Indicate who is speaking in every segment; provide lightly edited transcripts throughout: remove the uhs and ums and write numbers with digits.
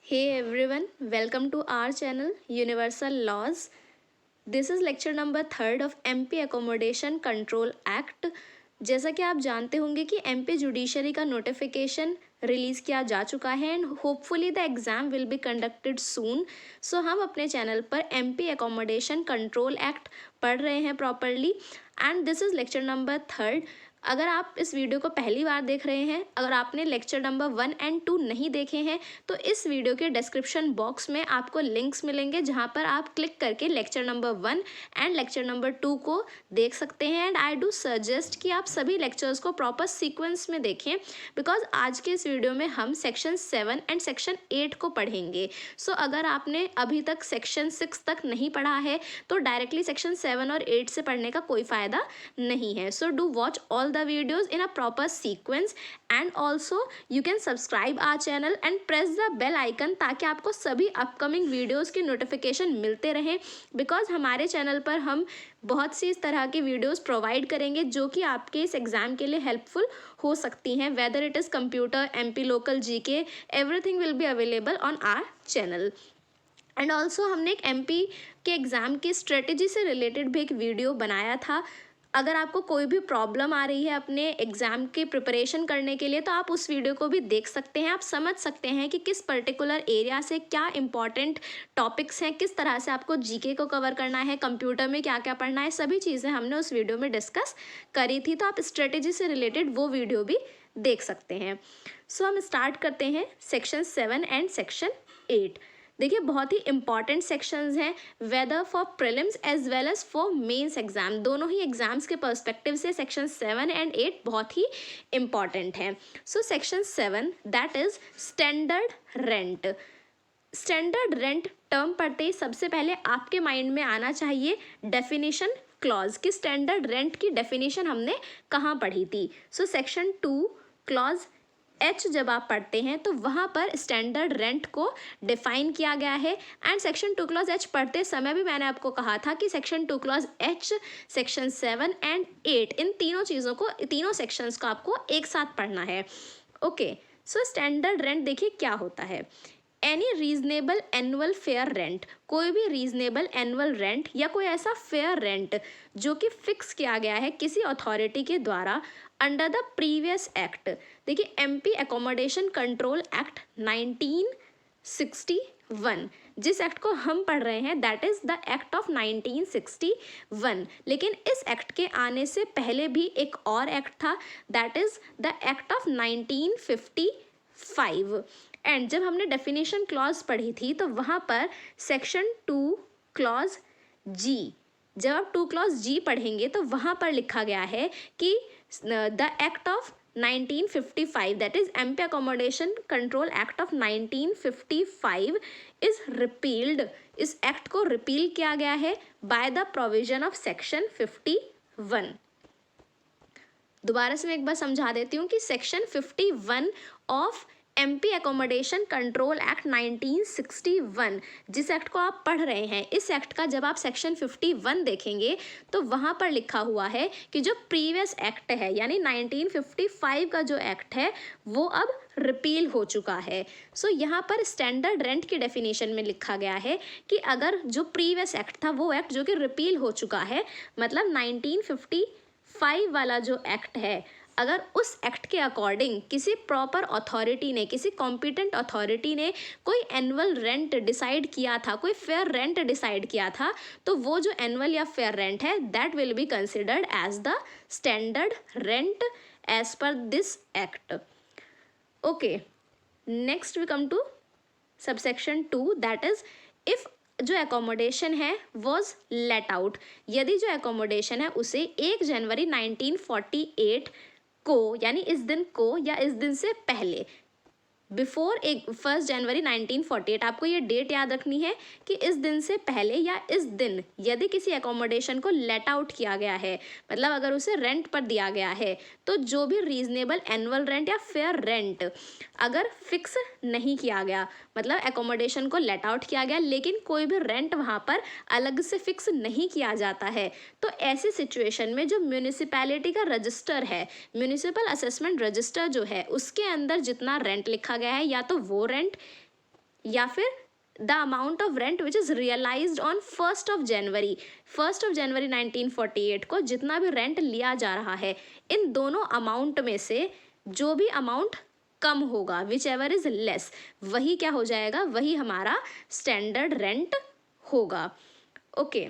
Speaker 1: Hey everyone, welcome to our channel Universal Laws. This is lecture number 3 of MP Accommodation Control Act. जैसा कि आप जानते होंगे कि MP जुडिशरी का नोटिफिकेशन रिलीज़ किया जा चुका है and hopefully the exam will be conducted soon. So हम अपने चैनल पर MP Accommodation Control Act पढ़ रहे हैं properly and this is lecture number 3. अगर आप इस वीडियो को पहली बार देख रहे हैं, अगर आपने लेक्चर नंबर 1 एंड 2 नहीं देखे हैं तो इस वीडियो के डिस्क्रिप्शन बॉक्स में आपको लिंक्स मिलेंगे जहां पर आप क्लिक करके lecture number 1 and lecture number 2 को देख सकते हैं. एंड आई डू सजेस्ट कि आप सभी लेक्चर्स को प्रॉपर सीक्वेंस में देखें बिकॉज आज के इस वीडियो में हम सेक्शन 7 एंड सेक्शन 8 को पढ़ेंगे. सो अगर आपने अभी तक सेक्शन 6 तक नहीं पढ़ा है तो डायरेक्टली सेक्शन 7 और 8 से पढ़ने का कोई फ़ायदा नहीं है. So do watch all the videos in a proper sequence and also you can subscribe our channel and press the bell icon ताकि आपको सभी अपकमिंग वीडियोस की नोटिफिकेशन मिलते रहें बिकॉज हमारे चैनल पर हम बहुत सी इस तरह की वीडियोस प्रोवाइड करेंगे जो कि आपके इस एग्ज़ाम के लिए हेल्पफुल हो सकती हैं. Whether it is computer, MP local, GK, everything will be available on our channel. And also हमने एक MP के एग्ज़ाम की स्ट्रेटेजी से रिलेटेड भी एक वीडियो बनाया था. अगर आपको कोई भी प्रॉब्लम आ रही है अपने एग्ज़ाम की प्रिपरेशन करने के लिए तो आप उस वीडियो को भी देख सकते हैं. आप समझ सकते हैं कि किस पर्टिकुलर एरिया से क्या इंपॉर्टेंट टॉपिक्स हैं, किस तरह से आपको GK को कवर करना है, कंप्यूटर में क्या क्या पढ़ना है, सभी चीज़ें हमने उस वीडियो में डिस्कस करी थी. तो आप स्ट्रेटेजी से रिलेटेड वो वीडियो भी देख सकते हैं. सो हम स्टार्ट करते हैं सेक्शन 7 एंड सेक्शन 8. देखिए बहुत ही इंपॉर्टेंट सेक्शंस हैं whether for prelims as well as for mains exam. दोनों ही एग्जाम्स के पर्सपेक्टिव से सेक्शन 7 एंड 8 बहुत ही इंपॉर्टेंट हैं. So section 7 that is standard rent. Standard rent term पढ़ते ही सबसे पहले आपके माइंड में आना चाहिए डेफिनेशन क्लॉज कि स्टैंडर्ड रेंट की डेफिनेशन हमने कहाँ पढ़ी थी. सो सेक्शन 2 क्लॉज H जब आप पढ़ते हैं तो वहाँ पर स्टैंडर्ड रेंट को डिफाइन किया गया है. एंड सेक्शन 2 क्लॉज H पढ़ते समय भी मैंने आपको कहा था कि section 2 clause H, section 7 and 8 इन तीनों चीज़ों को, तीनों सेक्शंस को आपको एक साथ पढ़ना है. ओके, सो स्टैंडर्ड रेंट देखिए क्या होता है. Any reasonable annual fair rent, कोई भी रीजनेबल एनुअल रेंट या कोई ऐसा फेयर रेंट जो कि फिक्स किया गया है किसी अथॉरिटी के द्वारा अंडर द प्रीवियस एक्ट. देखिए MP एकोमोडेशन कंट्रोल एक्ट 1961, जिस एक्ट को हम पढ़ रहे हैं that is the act of 1961. लेकिन इस एक्ट के आने से पहले भी एक और एक्ट था that is the act of 1955. And जब हमने डेफिनेशन क्लॉज पढ़ी थी तो वहाँ पर सेक्शन 2 क्लॉज G, जब आप 2 क्लॉज G पढ़ेंगे तो वहाँ पर लिखा गया है कि the act of 1955 that is MP Accommodation Control Act of 1955 is repealed. इस एक्ट को रिपील किया गया है by the provision of section 51. दोबारा से मैं एक बार समझा देती हूँ कि section 51 of MP Accommodation Control Act 1961 जिस एक्ट को आप पढ़ रहे हैं, इस एक्ट का जब आप सेक्शन 51 देखेंगे तो वहाँ पर लिखा हुआ है कि जो प्रीवियस एक्ट है यानी 1955 का जो एक्ट है वो अब रिपील हो चुका है. सो यहाँ पर स्टैंडर्ड रेंट की डेफिनेशन में लिखा गया है कि अगर जो प्रीवियस एक्ट था वो एक्ट जो कि रिपील हो चुका है, मतलब 1955 वाला जो एक्ट है, अगर उस एक्ट के अकॉर्डिंग किसी प्रॉपर अथॉरिटी ने, किसी कॉम्पिटेंट अथॉरिटी ने कोई एनुअल रेंट डिसाइड किया था, कोई फेयर रेंट डिसाइड किया था, तो वो जो एनुअल या फेयर रेंट है that will be considered as the standard rent as per this act. Okay, next we come to subsection 2 that is if जो एकोमोडेशन है वॉज लेट आउट. यदि जो एकोमोडेशन है उसे 1 जनवरी 1948 को, यानी इस दिन को या इस दिन से पहले, बिफोर 1 जनवरी 1948, आपको ये डेट याद रखनी है कि इस दिन से पहले या इस दिन यदि किसी एकोमोडेशन को लेट आउट किया गया है, मतलब अगर उसे रेंट पर दिया गया है, तो जो भी रीजनेबल एनुअल रेंट या फेयर रेंट अगर फिक्स नहीं किया गया, मतलब एकोमोडेशन को लेट आउट किया गया लेकिन कोई भी रेंट वहाँ पर अलग से फिक्स नहीं किया जाता है, तो ऐसी सिचुएशन में जो म्यूनिसिपैलिटी का रजिस्टर है, म्यूनिसिपल असेसमेंट रजिस्टर जो है, उसके अंदर जितना रेंट लिखा गया है या तो वो रेंट या फिर the amount of rent which is realised on 1 January 1948 को जितना भी रेंट लिया जा रहा है, इन दोनों अमाउंट में से जो भी अमाउंट कम होगा, विच एवर इज लेस, वही क्या हो जाएगा, वही हमारा स्टैंडर्ड रेंट होगा। ओके,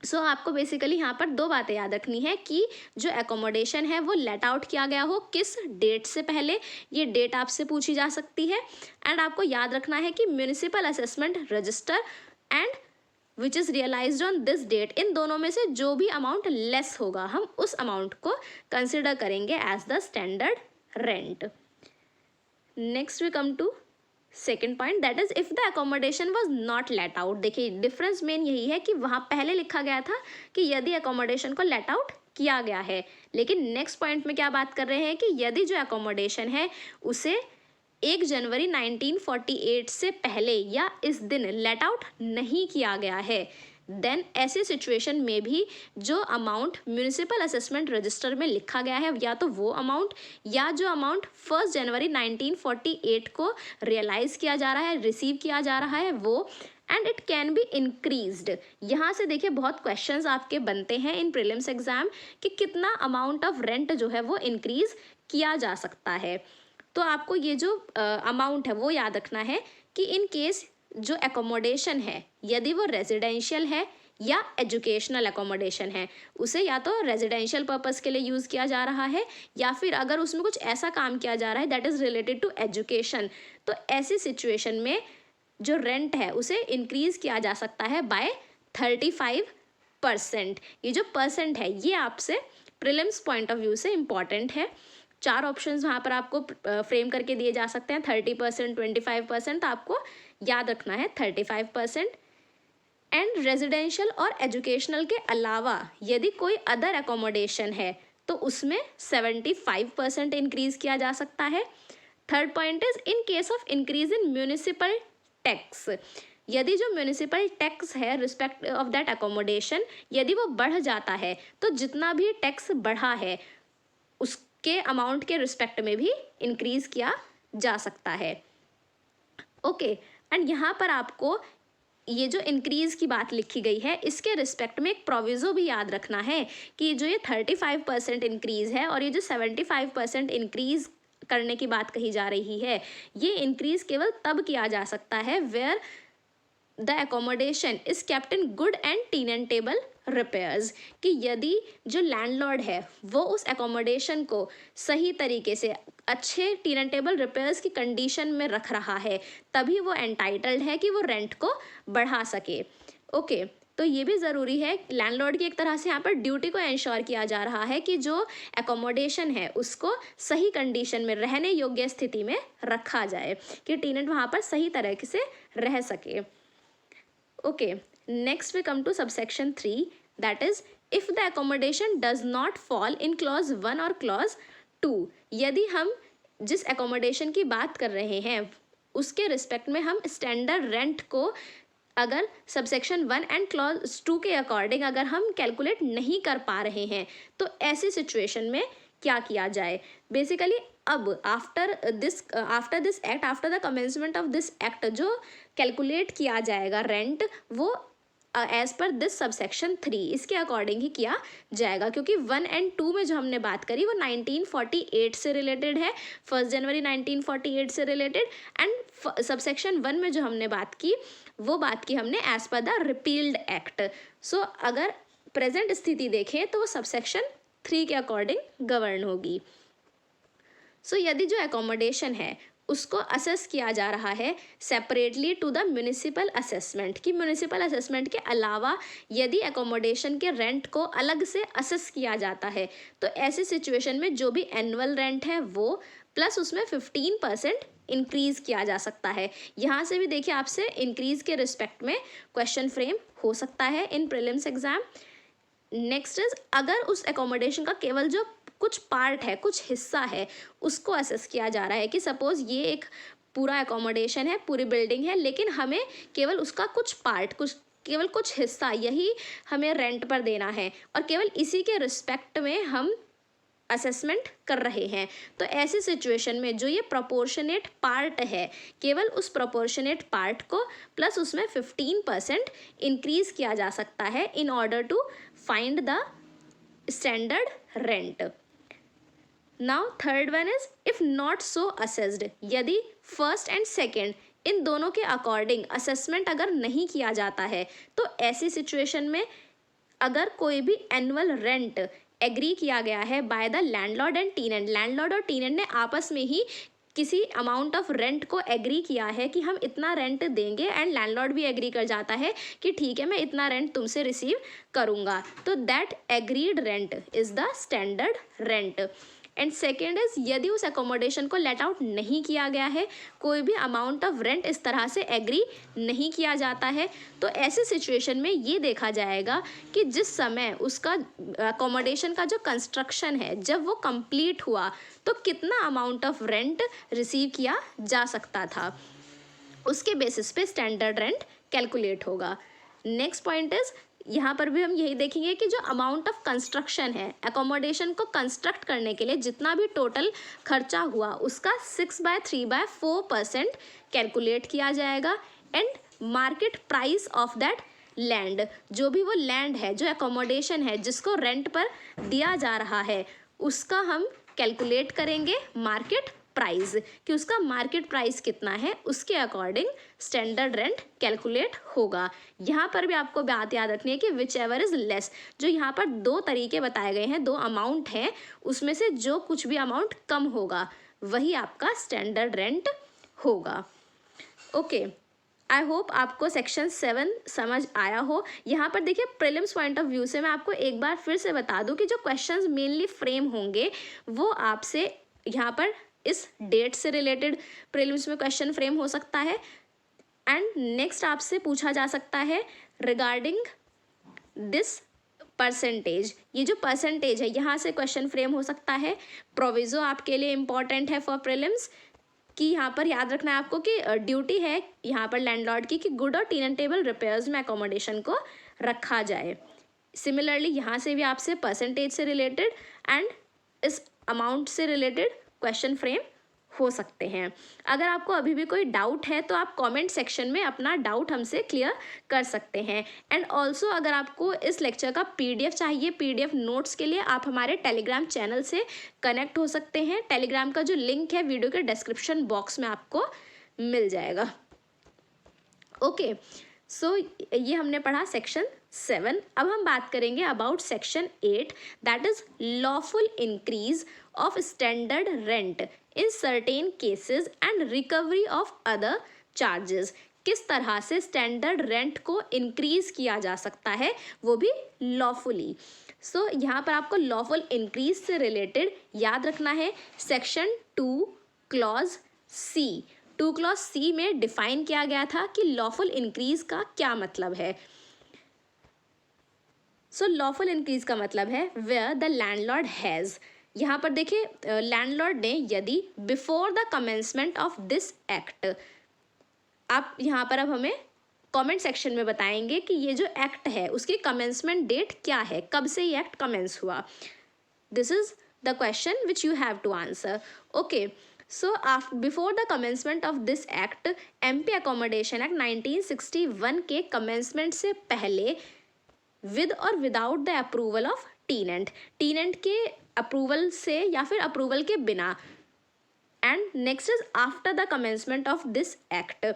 Speaker 1: सो आपको बेसिकली यहाँ पर दो बातें याद रखनी है कि जो एकोमोडेशन है वो लेट आउट किया गया हो किस डेट से पहले, ये डेट आपसे पूछी जा सकती है। एंड आपको याद रखना है कि municipal assessment register and which is realised on this date, इन दोनों में से जो भी अमाउंट लेस होगा हम उस अमाउंट को कंसिडर करेंगे as the standard rent. Next we come to second point, that is if the accommodation was not let out. देखिए डिफरेंस मेन यही है कि वहाँ पहले लिखा गया था कि यदि अकोमोडेशन को लेट आउट किया गया है, लेकिन नेक्स्ट पॉइंट में क्या बात कर रहे हैं कि यदि जो अकोमोडेशन है उसे 1 जनवरी 1948 से पहले या इस दिन लेट आउट नहीं किया गया है, देन ऐसे सिचुएशन में भी जो अमाउंट म्यूनिसिपल असेसमेंट रजिस्टर में लिखा गया है, या तो वो अमाउंट या जो अमाउंट 1 जनवरी 1948 को रियलाइज किया जा रहा है, रिसीव किया जा रहा है, वो and it can be increased. यहाँ से देखिए बहुत क्वेश्चंस आपके बनते हैं इन प्रीलिम्स एग्जाम कि कितना अमाउंट ऑफ रेंट जो है वो इंक्रीज किया जा सकता है। तो आपको ये जो अमाउंट है वो याद रखना है कि इन केस जो एकोमोडेशन है यदि वो रेजिडेंशियल है या एजुकेशनल एकोमोडेशन है, उसे या तो रेजिडेंशियल पर्पस के लिए यूज़ किया जा रहा है या फिर अगर उसमें कुछ ऐसा काम किया जा रहा है that is related to education, तो ऐसी सिचुएशन में जो रेंट है उसे इंक्रीज़ किया जा सकता है बाय 35%। ये जो परसेंट है ये आपसे प्रीलिम्स पॉइंट ऑफ व्यू से इम्पॉर्टेंट है। 4 ऑप्शंस वहाँ पर आपको फ्रेम करके दिए जा सकते हैं, 30%, 25%, आपको याद रखना है 35%। एंड रेजिडेंशियल और एजुकेशनल के अलावा यदि कोई अदर एकोमोडेशन है तो उसमें 75% इंक्रीज किया जा सकता है। Third point is in case of increase in municipal tax, यदि जो म्यूनिसिपल टैक्स है रिस्पेक्ट ऑफ दैट एकोमोडेशन यदि वो बढ़ जाता है तो जितना भी टैक्स बढ़ा है उसके अमाउंट के रिस्पेक्ट में भी इंक्रीज किया जा सकता है। ओके, एंड यहाँ पर आपको ये जो इंक्रीज़ की बात लिखी गई है इसके रिस्पेक्ट में एक प्रोविज़ो भी याद रखना है कि जो ये 35% इंक्रीज़ है और ये जो 75% इंक्रीज़ करने की बात कही जा रही है, ये इंक्रीज़ केवल तब किया जा सकता है where the accommodation is kept in good and tenantable repairs, कि यदि जो लैंडलॉर्ड है वो उस एकोमोडेशन को सही तरीके से अच्छे टेनेंटेबल रिपेयर्स की कंडीशन में रख रहा है तभी वो एंटाइटल्ड है कि वो रेंट को बढ़ा सके। ओके, तो ये भी ज़रूरी है, लैंडलॉर्ड की एक तरह से यहाँ पर ड्यूटी को इंश्योर किया जा रहा है कि जो एकोमोडेशन है उसको सही कंडीशन में रहने योग्य स्थिति में रखा जाए कि टेनेंट वहाँ पर सही तरीके से रह सके। Okay, next we come to subsection 3, that is if the accommodation does not fall in clause 1 और क्लॉज 2, यदि हम जिस एकोमोडेशन की बात कर रहे हैं उसके रिस्पेक्ट में हम स्टैंडर्ड रेंट को अगर सबसेक्शन 1 एंड क्लॉज 2 के अकॉर्डिंग अगर हम कैलकुलेट नहीं कर पा रहे हैं तो ऐसी सिचुएशन में क्या किया जाए। बेसिकली अब after this act, after the commencement of this act जो कैलकुलेट किया जाएगा रेंट वो एज पर दिस सबसेक्शन 3 इसके अकॉर्डिंग ही किया जाएगा, क्योंकि 1 एंड 2 में जो हमने बात करी वो 1948 से रिलेटेड है, 1 जनवरी 1948 से रिलेटेड, एंड सबसेक्शन 1 में जो हमने बात की वो बात की हमने as per the repealed act. सो अगर प्रेजेंट स्थिति देखें तो वो सबसेक्शन 3 के अकॉर्डिंग गवर्न होगी। सो यदि जो एकोमोडेशन है उसको असेस किया जा रहा है separately to the municipal assessment, कि म्यूनिसिपल असेसमेंट के अलावा यदि एकोमोडेशन के रेंट को अलग से असेस किया जाता है तो ऐसी सिचुएशन में जो भी एनुअल रेंट है वो प्लस उसमें 15% इंक्रीज़ किया जा सकता है। यहाँ से भी देखिए आपसे इंक्रीज़ के रिस्पेक्ट में क्वेश्चन फ्रेम हो सकता है in prelims exam. Next is अगर उस एकोमोडेशन का केवल जो कुछ पार्ट है, कुछ हिस्सा है, उसको असेस किया जा रहा है कि सपोज ये एक पूरा एकोमोडेशन है, पूरी बिल्डिंग है, लेकिन हमें केवल उसका कुछ पार्ट, केवल कुछ हिस्सा यही हमें रेंट पर देना है और केवल इसी के रिस्पेक्ट में हम असेसमेंट कर रहे हैं। तो ऐसी सिचुएशन में जो ये प्रोपोर्शनेट पार्ट है, केवल उस प्रोपोर्शनेट पार्ट को प्लस उसमें 15% इंक्रीज किया जा सकता है in order to find the standard rent. Now third one is if not so assessed, यदि फर्स्ट एंड सेकेंड इन दोनों के अकॉर्डिंग असेसमेंट अगर नहीं किया जाता है, तो ऐसी सिचुएशन में अगर कोई भी एनुअल रेंट एग्री किया गया है by the landlord and टीनेंट, landlord और टीनेंट ने आपस में ही किसी अमाउंट ऑफ रेंट को एग्री किया है कि हम इतना रेंट देंगे, एंड लैंडलॉर्ड भी एग्री कर जाता है कि ठीक है मैं इतना रेंट तुमसे रिसीव करूंगा, तो that agreed rent is the standard rent. And second is यदि उस अकोमोडेशन को लेट आउट नहीं किया गया है, कोई भी अमाउंट ऑफ रेंट इस तरह से एग्री नहीं किया जाता है, तो ऐसे सिचुएशन में ये देखा जाएगा कि जिस समय उसका अकोमोडेशन का जो कंस्ट्रक्शन है जब वो कंप्लीट हुआ तो कितना अमाउंट ऑफ रेंट रिसीव किया जा सकता था, उसके बेसिस पे स्टैंडर्ड रेंट कैलकुलेट होगा। नेक्स्ट पॉइंट इज यहाँ पर भी हम यही देखेंगे कि जो अमाउंट ऑफ कंस्ट्रक्शन है, अकोमोडेशन को कंस्ट्रक्ट करने के लिए जितना भी टोटल खर्चा हुआ उसका 6/3/4% कैलकुलेट किया जाएगा, and market price of that land, जो भी वो लैंड है, जो अकोमोडेशन है जिसको रेंट पर दिया जा रहा है, उसका हम कैलकुलेट करेंगे मार्केट प्राइस, कि उसका मार्केट प्राइस कितना है, उसके अकॉर्डिंग स्टैंडर्ड रेंट कैलकुलेट होगा। यहाँ पर भी आपको बात याद रखनी है कि विच एवर इज लेस, जो यहाँ पर दो तरीके बताए गए हैं, दो अमाउंट हैं, उसमें से जो कुछ भी अमाउंट कम होगा वही आपका स्टैंडर्ड रेंट होगा। ओके, आई होप आपको सेक्शन 7 समझ आया हो। यहाँ पर देखिए प्रीलिम्स पॉइंट ऑफ व्यू से मैं आपको एक बार फिर से बता दूँ कि जो क्वेश्चंस मेनली फ्रेम होंगे वो आपसे यहाँ पर इस डेट से रिलेटेड प्रीलिम्स में क्वेश्चन फ्रेम हो सकता है, एंड नेक्स्ट आपसे पूछा जा सकता है रिगार्डिंग दिस परसेंटेज, ये जो परसेंटेज है यहाँ से क्वेश्चन फ्रेम हो सकता है। प्रोविजो आपके लिए इंपॉर्टेंट है फॉर प्रीलिम्स, कि यहाँ पर याद रखना है आपको कि ड्यूटी है यहाँ पर लैंडलॉर्ड की कि गुड और टेनेंटेबल रिपेयर्स में अकोमोडेशन को रखा जाए। सिमिलरली यहाँ से भी आपसे परसेंटेज से रिलेटेड एंड इस अमाउंट से रिलेटेड क्वेश्चन फ्रेम हो सकते हैं। अगर आपको अभी भी कोई डाउट है तो आप कमेंट सेक्शन में अपना डाउट हमसे क्लियर कर सकते हैं। एंड ऑल्सो अगर आपको इस लेक्चर का पीडीएफ चाहिए, पीडीएफ नोट्स के लिए आप हमारे टेलीग्राम चैनल से कनेक्ट हो सकते हैं। टेलीग्राम का जो लिंक है वीडियो के डिस्क्रिप्शन बॉक्स में आपको मिल जाएगा। ओके, सो ये हमने पढ़ा सेक्शन 7। अब हम बात करेंगे about section 8, that is lawful increase of standard rent in certain cases and recovery of other charges. किस तरह से स्टैंडर्ड रेंट को इंक्रीज किया जा सकता है, वो भी लॉफुली। सो यहाँ पर आपको लॉफुल इंक्रीज से रिलेटेड याद रखना है section 2 clause C. 2 clause C में डिफाइन किया गया था कि लॉफुल इंक्रीज का क्या मतलब है। सो लॉफुल इंक्रीज का मतलब है वेयर द लैंडलॉर्ड हैज़, यहाँ पर देखिए लैंडलॉर्ड ने यदि before the commencement of this act, आप यहाँ पर अब हमें कमेंट सेक्शन में बताएंगे कि ये जो एक्ट है उसकी कमेंसमेंट डेट क्या है, कब से ये एक्ट कमेंस हुआ। This is the question which you have to answer. Okay, so before the commencement of this act, MP accommodation act 1961 के कमेंसमेंट से पहले विद और without the approval of tenant, tenant के अप्रूवल से या फिर अप्रूवल के बिना, and next is after the commencement of this act,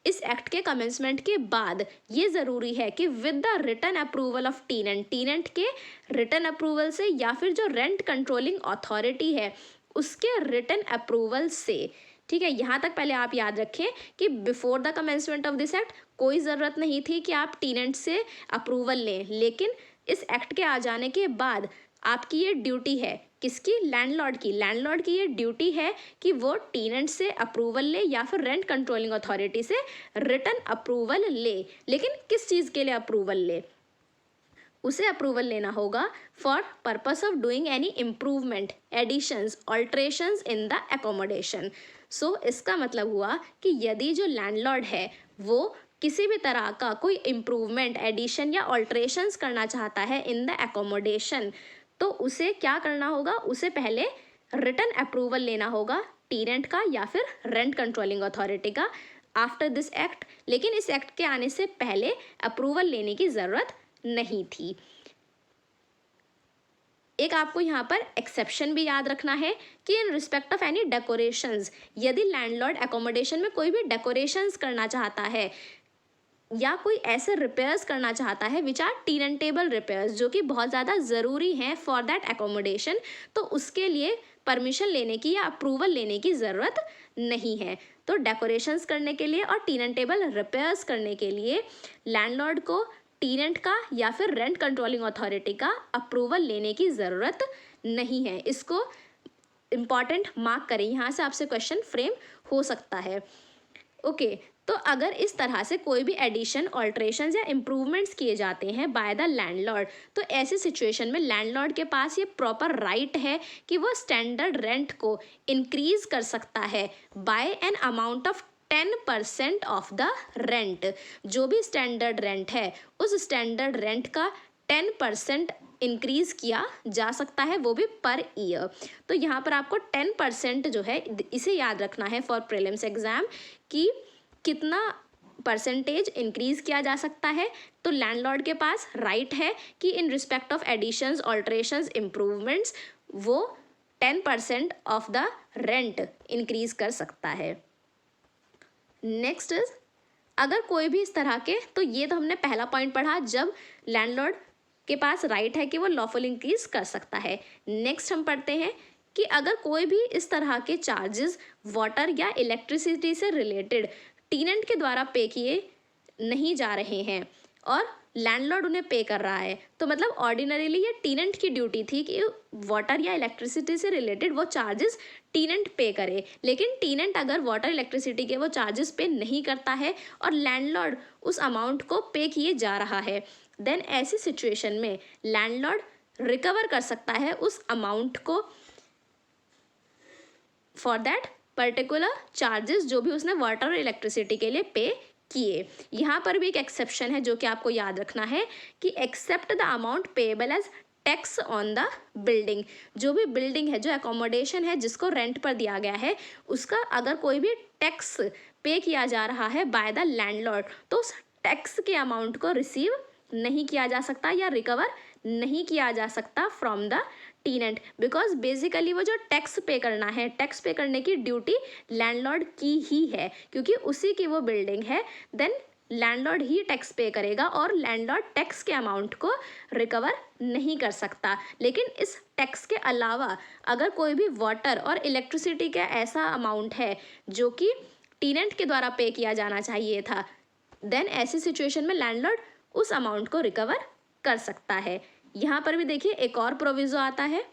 Speaker 1: इस एक्ट के कमेंसमेंट के बाद ये ज़रूरी है कि with the written approval of tenant, tenant के रिटन अप्रूवल से या फिर जो रेंट कंट्रोलिंग अथॉरिटी है उसके रिटन अप्रूवल से। ठीक है, यहाँ तक पहले आप याद रखें कि before the commencement of this act कोई ज़रूरत नहीं थी कि आप टीनेंट से अप्रूवल लें, लेकिन इस एक्ट के आ जाने के बाद आपकी ये ड्यूटी है, किसकी, लैंडलॉर्ड की, लैंडलॉर्ड की ये ड्यूटी है कि वो टेनेंट से अप्रूवल ले या फिर रेंट कंट्रोलिंग अथॉरिटी से रिटन अप्रूवल ले। लेकिन किस चीज़ के लिए अप्रूवल ले, उसे अप्रूवल लेना होगा for purpose of doing any improvement, additions, alterations in the accommodation. So इसका मतलब हुआ कि यदि जो लैंडलॉर्ड है वो किसी भी तरह का कोई इम्प्रूवमेंट, एडिशन या ऑल्ट्रेशंस करना चाहता है इन द एकोमोडेशन, तो उसे क्या करना होगा, उसे पहले रिटन अप्रूवल लेना होगा टीनेंट का या फिर रेंट कंट्रोलिंग अथॉरिटी का आफ्टर दिस एक्ट। लेकिन इस एक्ट के आने से पहले अप्रूवल लेने की ज़रूरत नहीं थी। एक आपको यहाँ पर एक्सेप्शन भी याद रखना है कि in respect of any decorations, यदि लैंडलॉर्ड एकोमोडेशन में कोई भी डेकोरेशंस करना चाहता है या कोई ऐसे रिपेयर्स करना चाहता है विच आर टीनेंटेबल रिपेयर्स, जो कि बहुत ज़्यादा ज़रूरी हैं फॉर दैट एकोमोडेशन, तो उसके लिए परमिशन लेने की या अप्रूवल लेने की ज़रूरत नहीं है। तो डेकोरेशंस करने के लिए और टीनेंटेबल रिपेयर्स करने के लिए लैंडलॉर्ड को टीनेंट का या फिर रेंट कंट्रोलिंग अथॉरिटी का अप्रूवल लेने की ज़रूरत नहीं है। इसको इम्पॉर्टेंट मार्क करें, यहाँ से आपसे क्वेश्चन फ्रेम हो सकता है। ओके, तो अगर इस तरह से कोई भी एडिशन, ऑल्ट्रेशन या इम्प्रूवमेंट्स किए जाते हैं बाय द लैंडलॉर्ड, तो ऐसी सिचुएशन में लैंडलॉर्ड के पास ये प्रॉपर राइट है कि वो स्टैंडर्ड रेंट को इंक्रीज कर सकता है by an amount of 10% of the rent. जो भी स्टैंडर्ड रेंट है उस स्टैंडर्ड रेंट का 10% इंक्रीज किया जा सकता है, वो भी पर ईयर। तो यहाँ पर आपको 10% जो है इसे याद रखना है फॉर प्रीलिम्स एग्जाम कि कितना परसेंटेज इंक्रीज किया जा सकता है। तो लैंडलॉर्ड के पास राइट है कि in respect of additions, alterations, improvements वो 10% ऑफ द रेंट इंक्रीज कर सकता है। नेक्स्ट इज, अगर कोई भी इस तरह के, तो ये तो हमने पहला पॉइंट पढ़ा जब लैंडलॉर्ड के पास राइट है कि वो लॉफुल इंक्रीज कर सकता है। नेक्स्ट हम पढ़ते हैं कि अगर कोई भी इस तरह के चार्जेस वाटर या इलेक्ट्रिसिटी से रिलेटेड टीनेंट के द्वारा पे किए नहीं जा रहे हैं और लैंडलॉर्ड उन्हें पे कर रहा है, तो मतलब ऑर्डिनरीली ये टीनेंट की ड्यूटी थी कि वाटर या इलेक्ट्रिसिटी से रिलेटेड वो चार्जेस टीनेंट पे करे। लेकिन टीनेंट अगर वाटर इलेक्ट्रिसिटी के वो चार्जेस पे नहीं करता है और लैंडलॉर्ड उस अमाउंट को पे किए जा रहा है, देन ऐसी सिचुएशन में लैंडलॉर्ड रिकवर कर सकता है उस अमाउंट को फॉर दैट पर्टिकुलर चार्जेस जो भी उसने वाटर और इलेक्ट्रिसिटी के लिए पे किए। यहाँ पर भी एक एक्सेप्शन है जो कि आपको याद रखना है कि except the amount payable as tax on the building. जो भी बिल्डिंग है, जो एकोमोडेशन है जिसको रेंट पर दिया गया है, उसका अगर कोई भी टैक्स पे किया जा रहा है बाय द लैंडलॉर्ड, तो उस टैक्स के अमाउंट को रिसीव नहीं किया जा सकता या रिकवर नहीं किया जा सकता फ्रॉम द टीनेंट, बिकॉज बेसिकली वो जो टैक्स पे करना है, टैक्स पे करने की ड्यूटी लैंडलॉर्ड की ही है, क्योंकि उसी की वो बिल्डिंग है। देन लैंडलॉर्ड ही टैक्स पे करेगा और लैंडलॉर्ड टैक्स के अमाउंट को रिकवर नहीं कर सकता। लेकिन इस टैक्स के अलावा अगर कोई भी वाटर और इलेक्ट्रिसिटी का ऐसा अमाउंट है जो कि टीनेंट के द्वारा पे किया जाना चाहिए था, देन ऐसी सिचुएशन में लैंडलॉर्ड उस अमाउंट को रिकवर कर सकता है। यहाँ पर भी देखिए एक और प्रोविजो आता है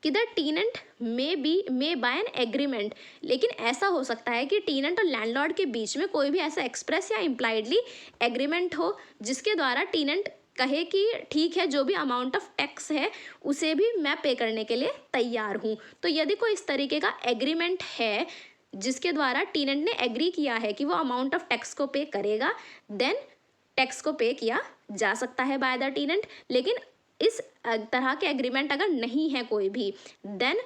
Speaker 1: कि the tenant may by an agreement. लेकिन ऐसा हो सकता है कि टीनेंट और लैंडलॉर्ड के बीच में कोई भी ऐसा एक्सप्रेस या इम्प्लाइडली एग्रीमेंट हो जिसके द्वारा टीनेंट कहे कि ठीक है, जो भी अमाउंट ऑफ टैक्स है उसे भी मैं पे करने के लिए तैयार हूँ। तो यदि कोई इस तरीके का एग्रीमेंट है जिसके द्वारा टीनेंट ने एग्री किया है कि वो अमाउंट ऑफ टैक्स को पे करेगा, देन टैक्स को पे किया जा सकता है बाय द टीनेंट। लेकिन इस तरह के एग्रीमेंट अगर नहीं है कोई भी, देन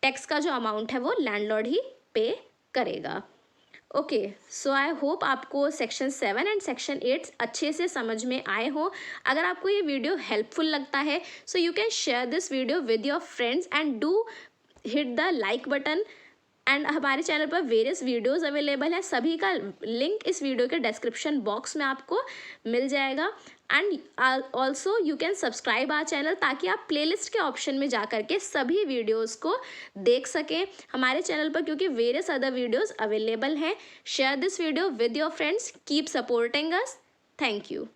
Speaker 1: टैक्स का जो अमाउंट है वो लैंडलॉर्ड ही पे करेगा। ओके, सो आई होप आपको सेक्शन 7 एंड सेक्शन 8 अच्छे से समझ में आए हों। अगर आपको ये वीडियो हेल्पफुल लगता है, so you can share this video with your friends and do hit the like button. And हमारे चैनल पर वेरियस वीडियोस अवेलेबल है, सभी का लिंक इस वीडियो के डिस्क्रिप्शन बॉक्स में आपको मिल जाएगा। And also you can subscribe our channel ताकि आप प्लेलिस्ट के ऑप्शन में जा करके सभी वीडियोस को देख सकें हमारे चैनल पर, क्योंकि वेरियस अदर वीडियोस अवेलेबल हैं। Share this video with your friends, keep supporting us. Thank you.